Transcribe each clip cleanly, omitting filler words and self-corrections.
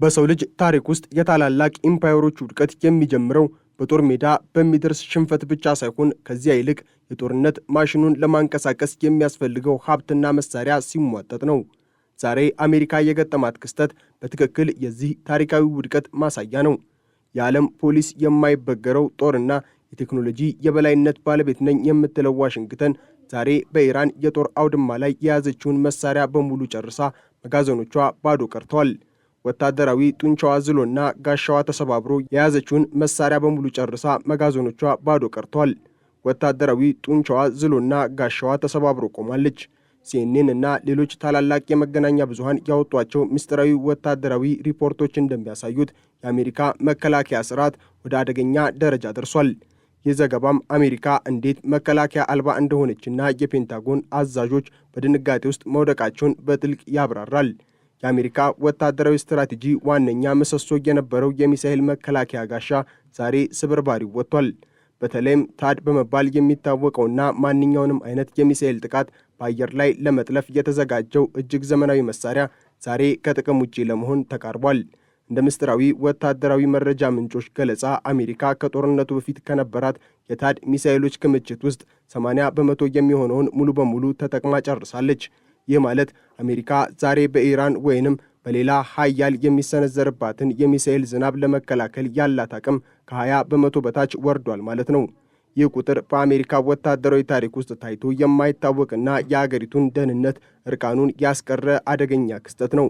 በሰው ልጅ ታሪክ ውስጥ የታላላቅ ኢምፓየሮች ውድቀት የሚጀምረው በጦር ሜዳ በሚደርስ ሽንፈት ብቻ ሳይሆን ከዚያ ይልቅ የጦርነት ማሽኑን ለማንቀሳቀስ የሚያስፈልገው ሀብትና መሳሪያ ሲሟጠጥ ነው። ዛሬ አሜሪካ የገጠማት ክስተት በትክክል የዚህ ታሪካዊ ውድቀት ማሳያ ነው። የዓለም ፖሊስ የማይበገረው ጦርና የቴክኖሎጂ የበላይነት ባለቤት ነኝ የምትለው ዋሽንግተን ዛሬ በኢራን የጦር አውድማ ላይ የያዘችውን መሳሪያ በሙሉ ጨርሳ መጋዘኖቿ ባዶ ቀርተዋል። ወታደራዊ ጡንቻዋ ዝሎና ጋሻዋ ተሰባብሮ የያዘችውን መሳሪያ በሙሉ ጨርሳ መጋዘኖቿ ባዶ ቀርተዋል። ወታደራዊ ጡንቻዋ ዝሎና ጋሻዋ ተሰባብሮ ቆማለች። ሲኤንኤን እና ሌሎች ታላላቅ የመገናኛ ብዙሃን ያወጧቸው ምስጢራዊ ወታደራዊ ሪፖርቶች እንደሚያሳዩት የአሜሪካ መከላከያ ስርዓት ወደ አደገኛ ደረጃ ደርሷል። ይህ ዘገባም አሜሪካ እንዴት መከላከያ አልባ እንደሆነችና የፔንታጎን አዛዦች በድንጋጤ ውስጥ መውደቃቸውን በጥልቅ ያብራራል። የአሜሪካ ወታደራዊ ስትራቴጂ ዋነኛ ምሰሶ የነበረው የሚሳኤል መከላከያ ጋሻ ዛሬ ስብርባሪ ወጥቷል። በተለይም ታድ በመባል የሚታወቀውና ማንኛውንም አይነት የሚሳኤል ጥቃት በአየር ላይ ለመጥለፍ የተዘጋጀው እጅግ ዘመናዊ መሳሪያ ዛሬ ከጥቅም ውጪ ለመሆን ተቃርቧል። እንደ ምስጢራዊ ወታደራዊ መረጃ ምንጮች ገለጻ አሜሪካ ከጦርነቱ በፊት ከነበራት የታድ ሚሳኤሎች ክምችት ውስጥ 80 በመቶ የሚሆነውን ሙሉ በሙሉ ተጠቅማ ጨርሳለች። ይህ ማለት አሜሪካ ዛሬ በኢራን ወይንም በሌላ ሀያል የሚሰነዘርባትን የሚሳኤል ዝናብ ለመከላከል ያላት አቅም ከ20 በመቶ በታች ወርዷል ማለት ነው። ይህ ቁጥር በአሜሪካ ወታደራዊ ታሪክ ውስጥ ታይቶ የማይታወቅና የአገሪቱን ደህንነት እርቃኑን ያስቀረ አደገኛ ክስተት ነው።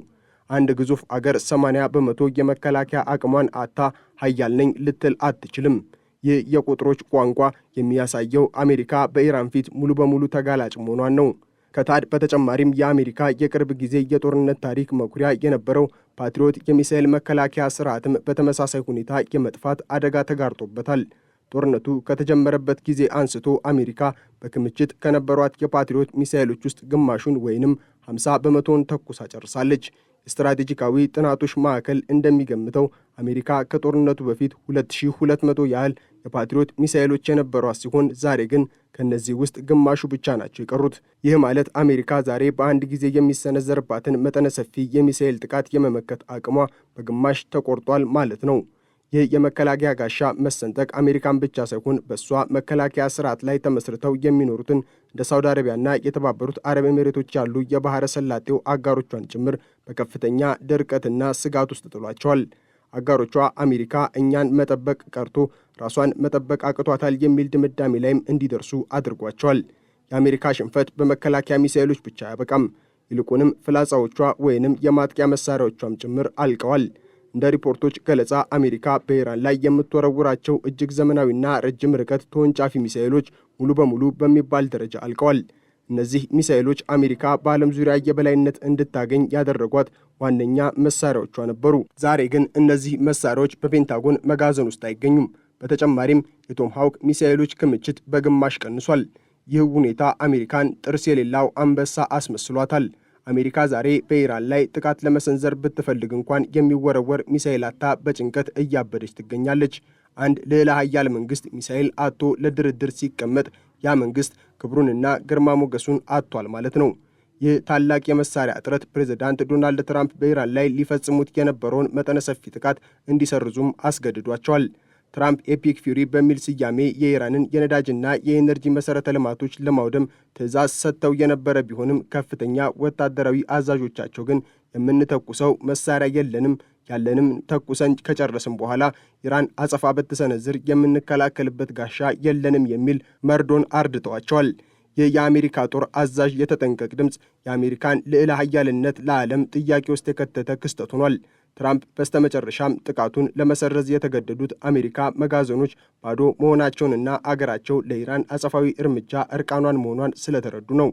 አንድ ግዙፍ አገር 80 በመቶ የመከላከያ አቅሟን አታ ሀያል ነኝ ልትል አትችልም። ይህ የቁጥሮች ቋንቋ የሚያሳየው አሜሪካ በኢራን ፊት ሙሉ በሙሉ ተጋላጭ መሆኗን ነው። ከታድ በተጨማሪም የአሜሪካ የቅርብ ጊዜ የጦርነት ታሪክ መኩሪያ የነበረው ፓትሪዮት የሚሳኤል መከላከያ ስርዓትም በተመሳሳይ ሁኔታ የመጥፋት አደጋ ተጋርጦበታል። ጦርነቱ ከተጀመረበት ጊዜ አንስቶ አሜሪካ በክምችት ከነበሯት የፓትሪዮት ሚሳኤሎች ውስጥ ግማሹን ወይንም 50 በመቶውን ተኩሳ ጨርሳለች። ስትራቴጂካዊ ጥናቶች ማዕከል እንደሚገምተው አሜሪካ ከጦርነቱ በፊት 2200 ያህል የፓትሪዮት ሚሳኤሎች የነበሯት ሲሆን ዛሬ ግን ከነዚህ ውስጥ ግማሹ ብቻ ናቸው የቀሩት። ይህ ማለት አሜሪካ ዛሬ በአንድ ጊዜ የሚሰነዘርባትን መጠነ ሰፊ የሚሳኤል ጥቃት የመመከት አቅሟ በግማሽ ተቆርጧል ማለት ነው። ይህ የመከላከያ ጋሻ መሰንጠቅ አሜሪካን ብቻ ሳይሆን በእሷ መከላከያ ስርዓት ላይ ተመስርተው የሚኖሩትን እንደ ሳውዲ አረቢያና የተባበሩት አረብ ኤሚሬቶች ያሉ የባህረ ሰላጤው አጋሮቿን ጭምር በከፍተኛ ድርቀትና ስጋት ውስጥ ጥሏቸዋል። አጋሮቿ አሜሪካ እኛን መጠበቅ ቀርቶ ራሷን መጠበቅ አቅቷታል የሚል ድምዳሜ ላይም እንዲደርሱ አድርጓቸዋል። የአሜሪካ ሽንፈት በመከላከያ ሚሳኤሎች ብቻ አያበቃም። ይልቁንም ፍላጻዎቿ ወይንም የማጥቂያ መሳሪያዎቿም ጭምር አልቀዋል። እንደ ሪፖርቶች ገለጻ አሜሪካ በኢራን ላይ የምትወረውራቸው እጅግ ዘመናዊና ረጅም ርቀት ተወንጫፊ ሚሳኤሎች ሙሉ በሙሉ በሚባል ደረጃ አልቀዋል። እነዚህ ሚሳኤሎች አሜሪካ በዓለም ዙሪያ የበላይነት እንድታገኝ ያደረጓት ዋነኛ መሳሪያዎቿ ነበሩ። ዛሬ ግን እነዚህ መሳሪያዎች በፔንታጎን መጋዘን ውስጥ አይገኙም። በተጨማሪም የቶም ሃውክ ሚሳኤሎች ክምችት በግማሽ ቀንሷል። ይህ ሁኔታ አሜሪካን ጥርስ የሌላው አንበሳ አስመስሏታል። አሜሪካ ዛሬ በኢራን ላይ ጥቃት ለመሰንዘር ብትፈልግ እንኳን የሚወረወር ሚሳኤል አጥታ በጭንቀት እያበደች ትገኛለች። አንድ ልዕለ ኃያል መንግስት ሚሳኤል አጥቶ ለድርድር ሲቀመጥ ያ መንግስት ክብሩንና ግርማ ሞገሱን አጥቷል ማለት ነው። ይህ ታላቅ የመሳሪያ እጥረት ፕሬዝዳንት ዶናልድ ትራምፕ በኢራን ላይ ሊፈጽሙት የነበረውን መጠነ ሰፊ ጥቃት እንዲሰርዙም አስገድዷቸዋል። ትራምፕ ኤፒክ ፊውሪ በሚል ስያሜ የኢራንን የነዳጅና የኤነርጂ መሠረተ ልማቶች ለማውደም ትዕዛዝ ሰጥተው የነበረ ቢሆንም ከፍተኛ ወታደራዊ አዛዦቻቸው ግን የምንተኩሰው መሳሪያ የለንም፣ ያለንም ተኩሰን ከጨረስም በኋላ ኢራን አጸፋ ብትሰነዝር የምንከላከልበት ጋሻ የለንም የሚል መርዶን አርድተዋቸዋል። ይህ የአሜሪካ ጦር አዛዥ የተጠንቀቅ ድምፅ የአሜሪካን ልዕለ ኃያልነት ለዓለም ጥያቄ ውስጥ የከተተ ክስተት ሆኗል። ትራምፕ በስተመጨረሻም ጥቃቱን ለመሰረዝ የተገደዱት አሜሪካ መጋዘኖች ባዶ መሆናቸውንና አገራቸው ለኢራን አጸፋዊ እርምጃ እርቃኗን መሆኗን ስለተረዱ ነው።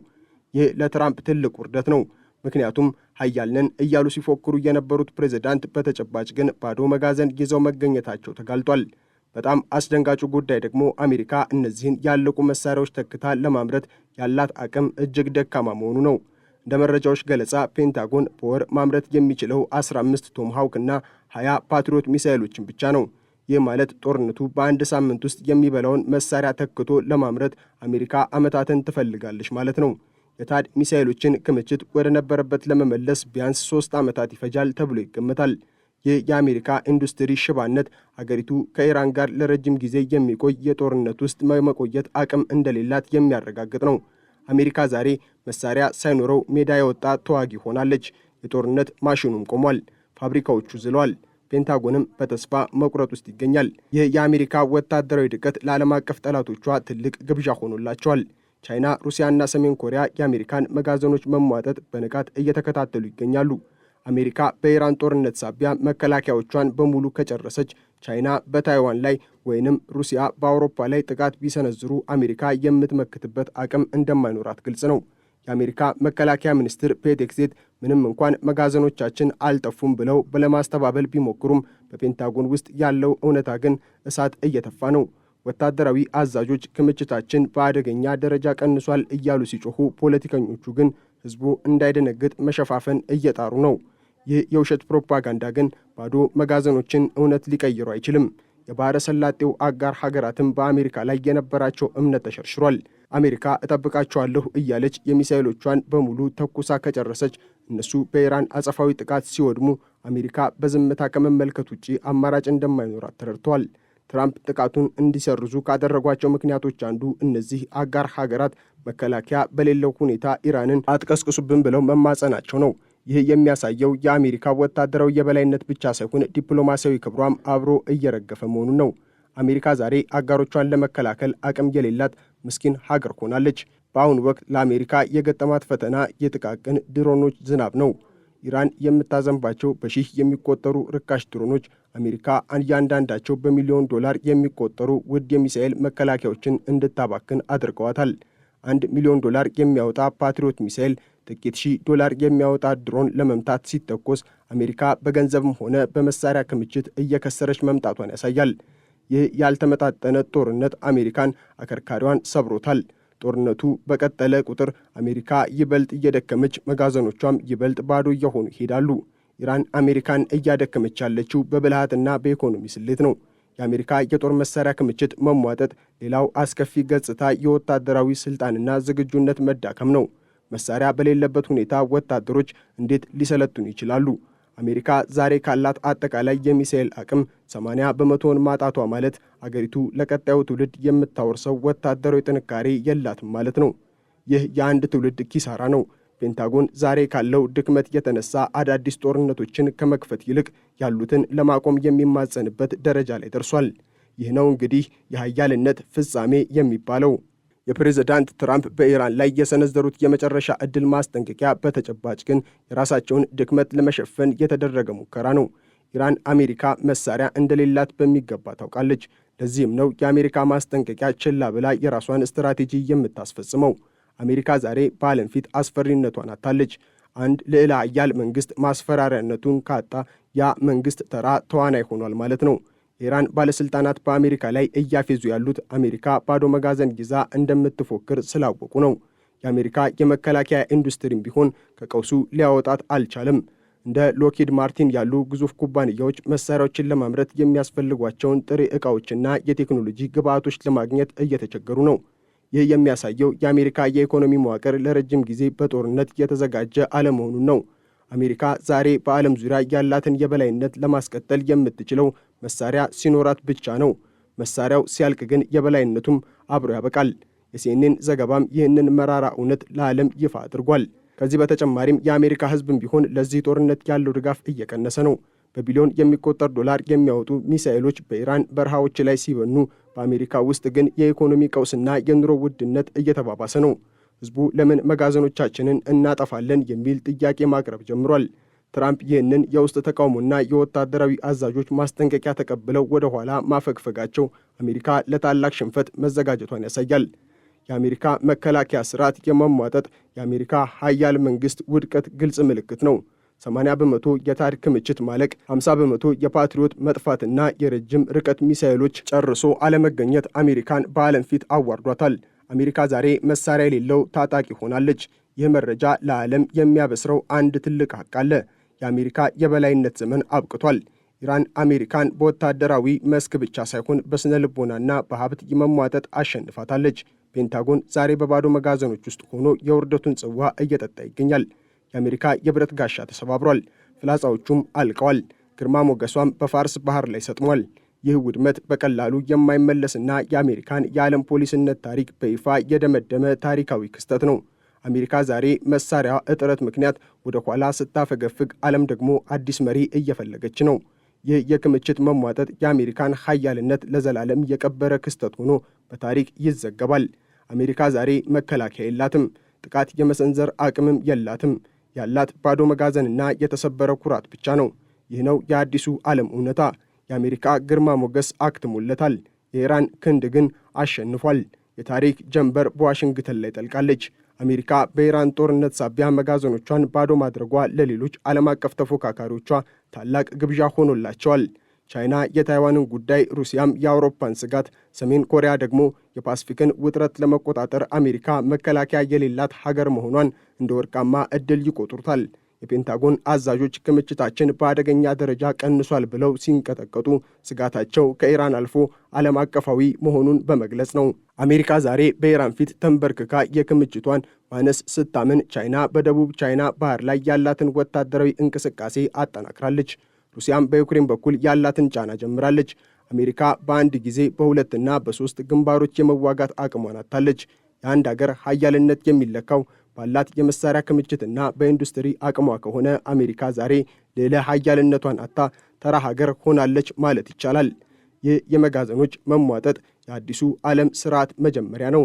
ይህ ለትራምፕ ትልቅ ውርደት ነው። ምክንያቱም ኃያል ነን እያሉ ሲፎክሩ የነበሩት ፕሬዝዳንት በተጨባጭ ግን ባዶ መጋዘን ይዘው መገኘታቸው ተጋልጧል። በጣም አስደንጋጩ ጉዳይ ደግሞ አሜሪካ እነዚህን ያለቁ መሳሪያዎች ተክታ ለማምረት ያላት አቅም እጅግ ደካማ መሆኑ ነው። እንደ መረጃዎች ገለጻ ፔንታጎን በወር ማምረት የሚችለው 15 ቶም ሃውክ እና 20 ፓትሪዮት ሚሳኤሎችን ብቻ ነው። ይህ ማለት ጦርነቱ በአንድ ሳምንት ውስጥ የሚበላውን መሳሪያ ተክቶ ለማምረት አሜሪካ ዓመታትን ትፈልጋለች ማለት ነው። የታድ ሚሳኤሎችን ክምችት ወደ ነበረበት ለመመለስ ቢያንስ 3 ዓመታት ይፈጃል ተብሎ ይገመታል። ይህ የአሜሪካ ኢንዱስትሪ ሽባነት ሀገሪቱ ከኢራን ጋር ለረጅም ጊዜ የሚቆይ የጦርነት ውስጥ መቆየት አቅም እንደሌላት የሚያረጋግጥ ነው። አሜሪካ ዛሬ መሳሪያ ሳይኖረው ሜዳ የወጣ ተዋጊ ሆናለች። የጦርነት ማሽኑም ቆሟል። ፋብሪካዎቹ ዝለዋል። ፔንታጎንም በተስፋ መቁረጥ ውስጥ ይገኛል። ይህ የአሜሪካ ወታደራዊ ድቀት ለዓለም አቀፍ ጠላቶቿ ትልቅ ግብዣ ሆኖላቸዋል። ቻይና፣ ሩሲያና ሰሜን ኮሪያ የአሜሪካን መጋዘኖች መሟጠጥ በንቃት እየተከታተሉ ይገኛሉ። አሜሪካ በኢራን ጦርነት ሳቢያ መከላከያዎቿን በሙሉ ከጨረሰች ቻይና በታይዋን ላይ ወይንም ሩሲያ በአውሮፓ ላይ ጥቃት ቢሰነዝሩ አሜሪካ የምትመክትበት አቅም እንደማይኖራት ግልጽ ነው። የአሜሪካ መከላከያ ሚኒስትር ፔት ሄግሴት ምንም እንኳን መጋዘኖቻችን አልጠፉም ብለው ለማስተባበል ቢሞክሩም በፔንታጎን ውስጥ ያለው እውነታ ግን እሳት እየተፋ ነው። ወታደራዊ አዛዦች ክምችታችን በአደገኛ ደረጃ ቀንሷል እያሉ ሲጮሁ፣ ፖለቲከኞቹ ግን ህዝቡ እንዳይደነግጥ መሸፋፈን እየጣሩ ነው። ይህ የውሸት ፕሮፓጋንዳ ግን ባዶ መጋዘኖችን እውነት ሊቀይሩ አይችልም። የባሕረ ሰላጤው አጋር ሀገራትም በአሜሪካ ላይ የነበራቸው እምነት ተሸርሽሯል። አሜሪካ እጠብቃቸዋለሁ እያለች የሚሳኤሎቿን በሙሉ ተኩሳ ከጨረሰች እነሱ በኢራን አጸፋዊ ጥቃት ሲወድሙ አሜሪካ በዝምታ ከመመልከት ውጪ አማራጭ እንደማይኖራት ተረድተዋል። ትራምፕ ጥቃቱን እንዲሰርዙ ካደረጓቸው ምክንያቶች አንዱ እነዚህ አጋር ሀገራት መከላከያ በሌለው ሁኔታ ኢራንን አትቀስቅሱብን ብለው መማጸናቸው ነው። ይህ የሚያሳየው የአሜሪካ ወታደራዊ የበላይነት ብቻ ሳይሆን ዲፕሎማሲያዊ ክብሯም አብሮ እየረገፈ መሆኑን ነው። አሜሪካ ዛሬ አጋሮቿን ለመከላከል አቅም የሌላት ምስኪን ሀገር ሆናለች። በአሁኑ ወቅት ለአሜሪካ የገጠማት ፈተና የጥቃቅን ድሮኖች ዝናብ ነው። ኢራን የምታዘንባቸው በሺህ የሚቆጠሩ ርካሽ ድሮኖች አሜሪካ እያንዳንዳቸው በሚሊዮን ዶላር የሚቆጠሩ ውድ የሚሳኤል መከላከያዎችን እንድታባክን አድርገዋታል። $1 ሚሊዮን የሚያወጣ ፓትሪዮት ሚሳኤል ጥቂት ሺህ ዶላር የሚያወጣ ድሮን ለመምታት ሲተኮስ አሜሪካ በገንዘብም ሆነ በመሳሪያ ክምችት እየከሰረች መምጣቷን ያሳያል። ይህ ያልተመጣጠነ ጦርነት አሜሪካን አከርካሪዋን ሰብሮታል። ጦርነቱ በቀጠለ ቁጥር አሜሪካ ይበልጥ እየደከመች፣ መጋዘኖቿም ይበልጥ ባዶ እየሆኑ ይሄዳሉ። ኢራን አሜሪካን እያደከመች ያለችው በብልሃትና በኢኮኖሚ ስሌት ነው። የአሜሪካ የጦር መሳሪያ ክምችት መሟጠጥ ሌላው አስከፊ ገጽታ የወታደራዊ ስልጣንና ዝግጁነት መዳከም ነው። መሳሪያ በሌለበት ሁኔታ ወታደሮች እንዴት ሊሰለጥኑ ይችላሉ? አሜሪካ ዛሬ ካላት አጠቃላይ የሚሳኤል አቅም 80% ማጣቷ ማለት አገሪቱ ለቀጣዩ ትውልድ የምታወርሰው ወታደራዊ ጥንካሬ የላትም ማለት ነው። ይህ የአንድ ትውልድ ኪሳራ ነው። ፔንታጎን ዛሬ ካለው ድክመት የተነሳ አዳዲስ ጦርነቶችን ከመክፈት ይልቅ ያሉትን ለማቆም የሚማጸንበት ደረጃ ላይ ደርሷል። ይህ ነው እንግዲህ የኃያልነት ፍጻሜ የሚባለው። የፕሬዝዳንት ትራምፕ በኢራን ላይ የሰነዘሩት የመጨረሻ ዕድል ማስጠንቀቂያ በተጨባጭ ግን የራሳቸውን ድክመት ለመሸፈን የተደረገ ሙከራ ነው። ኢራን አሜሪካ መሳሪያ እንደሌላት በሚገባ ታውቃለች። ለዚህም ነው የአሜሪካ ማስጠንቀቂያ ችላ ብላ የራሷን ስትራቴጂ የምታስፈጽመው። አሜሪካ ዛሬ በዓለም ፊት አስፈሪነቷን አታለች። አንድ ልዕለ ኃያል መንግሥት ማስፈራሪያነቱን ካጣ ያ መንግሥት ተራ ተዋናይ ሆኗል ማለት ነው። የኢራን ባለሥልጣናት በአሜሪካ ላይ እያፌዙ ያሉት አሜሪካ ባዶ መጋዘን ይዛ እንደምትፎክር ስላወቁ ነው። የአሜሪካ የመከላከያ ኢንዱስትሪም ቢሆን ከቀውሱ ሊያወጣት አልቻለም። እንደ ሎኪድ ማርቲን ያሉ ግዙፍ ኩባንያዎች መሳሪያዎችን ለማምረት የሚያስፈልጓቸውን ጥሬ ዕቃዎችና የቴክኖሎጂ ግብዓቶች ለማግኘት እየተቸገሩ ነው። ይህ የሚያሳየው የአሜሪካ የኢኮኖሚ መዋቅር ለረጅም ጊዜ በጦርነት የተዘጋጀ አለመሆኑን ነው። አሜሪካ ዛሬ በዓለም ዙሪያ ያላትን የበላይነት ለማስቀጠል የምትችለው መሳሪያ ሲኖራት ብቻ ነው። መሳሪያው ሲያልቅ ግን የበላይነቱም አብሮ ያበቃል። የሲኤንኤን ዘገባም ይህንን መራራ እውነት ለዓለም ይፋ አድርጓል። ከዚህ በተጨማሪም የአሜሪካ ሕዝብም ቢሆን ለዚህ ጦርነት ያለው ድጋፍ እየቀነሰ ነው። በቢሊዮን የሚቆጠር ዶላር የሚያወጡ ሚሳኤሎች በኢራን በረሃዎች ላይ ሲበኑ፣ በአሜሪካ ውስጥ ግን የኢኮኖሚ ቀውስና የኑሮ ውድነት እየተባባሰ ነው። ሕዝቡ ለምን መጋዘኖቻችንን እናጠፋለን የሚል ጥያቄ ማቅረብ ጀምሯል። ትራምፕ ይህንን የውስጥ ተቃውሞና የወታደራዊ አዛዦች ማስጠንቀቂያ ተቀብለው ወደ ኋላ ማፈግፈጋቸው አሜሪካ ለታላቅ ሽንፈት መዘጋጀቷን ያሳያል። የአሜሪካ መከላከያ ስርዓት የመሟጠጥ የአሜሪካ ኃያል መንግሥት ውድቀት ግልጽ ምልክት ነው። 80% የታሪክ ክምችት ማለቅ፣ 50% የፓትሪዮት መጥፋትና የረጅም ርቀት ሚሳኤሎች ጨርሶ አለመገኘት አሜሪካን በዓለም ፊት አዋርዷታል። አሜሪካ ዛሬ መሳሪያ የሌለው ታጣቂ ሆናለች። ይህ መረጃ ለዓለም የሚያበስረው አንድ ትልቅ ሀቅ አለ። የአሜሪካ የበላይነት ዘመን አብቅቷል። ኢራን አሜሪካን በወታደራዊ መስክ ብቻ ሳይሆን በስነ ልቦናና በሀብት የመሟጠጥ አሸንፋታለች። ፔንታጎን ዛሬ በባዶ መጋዘኖች ውስጥ ሆኖ የውርደቱን ጽዋ እየጠጣ ይገኛል። የአሜሪካ የብረት ጋሻ ተሰባብሯል። ፍላጻዎቹም አልቀዋል። ግርማ ሞገሷም በፋርስ ባህር ላይ ሰጥሟል። ይህ ውድመት በቀላሉ የማይመለስና የአሜሪካን የዓለም ፖሊስነት ታሪክ በይፋ የደመደመ ታሪካዊ ክስተት ነው። አሜሪካ ዛሬ መሳሪያ እጥረት ምክንያት ወደ ኋላ ስታፈገፍግ፣ ዓለም ደግሞ አዲስ መሪ እየፈለገች ነው። ይህ የክምችት መሟጠጥ የአሜሪካን ኃያልነት ለዘላለም የቀበረ ክስተት ሆኖ በታሪክ ይዘገባል። አሜሪካ ዛሬ መከላከያ የላትም፣ ጥቃት የመሰንዘር አቅምም የላትም። ያላት ባዶ መጋዘንና የተሰበረ ኩራት ብቻ ነው። ይህ ነው የአዲሱ ዓለም እውነታ። የአሜሪካ ግርማ ሞገስ አክትሞለታል። የኢራን ክንድ ግን አሸንፏል። የታሪክ ጀንበር በዋሽንግተን ላይ ጠልቃለች። አሜሪካ በኢራን ጦርነት ሳቢያ መጋዘኖቿን ባዶ ማድረጓ ለሌሎች ዓለም አቀፍ ተፎካካሪዎቿ ታላቅ ግብዣ ሆኖላቸዋል። ቻይና የታይዋንን ጉዳይ፣ ሩሲያም የአውሮፓን ስጋት፣ ሰሜን ኮሪያ ደግሞ የፓስፊክን ውጥረት ለመቆጣጠር አሜሪካ መከላከያ የሌላት ሀገር መሆኗን እንደ ወርቃማ ዕድል ይቆጥሩታል። የፔንታጎን አዛዦች ክምችታችን በአደገኛ ደረጃ ቀንሷል ብለው ሲንቀጠቀጡ ስጋታቸው ከኢራን አልፎ ዓለም አቀፋዊ መሆኑን በመግለጽ ነው። አሜሪካ ዛሬ በኢራን ፊት ተንበርክካ የክምችቷን ማነስ ስታምን፣ ቻይና በደቡብ ቻይና ባህር ላይ ያላትን ወታደራዊ እንቅስቃሴ አጠናክራለች። ሩሲያም በዩክሬን በኩል ያላትን ጫና ጀምራለች። አሜሪካ በአንድ ጊዜ በሁለትና በሶስት ግንባሮች የመዋጋት አቅሟን አጥታለች። የአንድ ሀገር ኃያልነት የሚለካው ባላት የመሳሪያ ክምችትና በኢንዱስትሪ አቅሟ ከሆነ አሜሪካ ዛሬ ሌላ ኃያልነቷን አጥታ ተራ ሀገር ሆናለች ማለት ይቻላል። ይህ የመጋዘኖች መሟጠጥ የአዲሱ ዓለም ስርዓት መጀመሪያ ነው።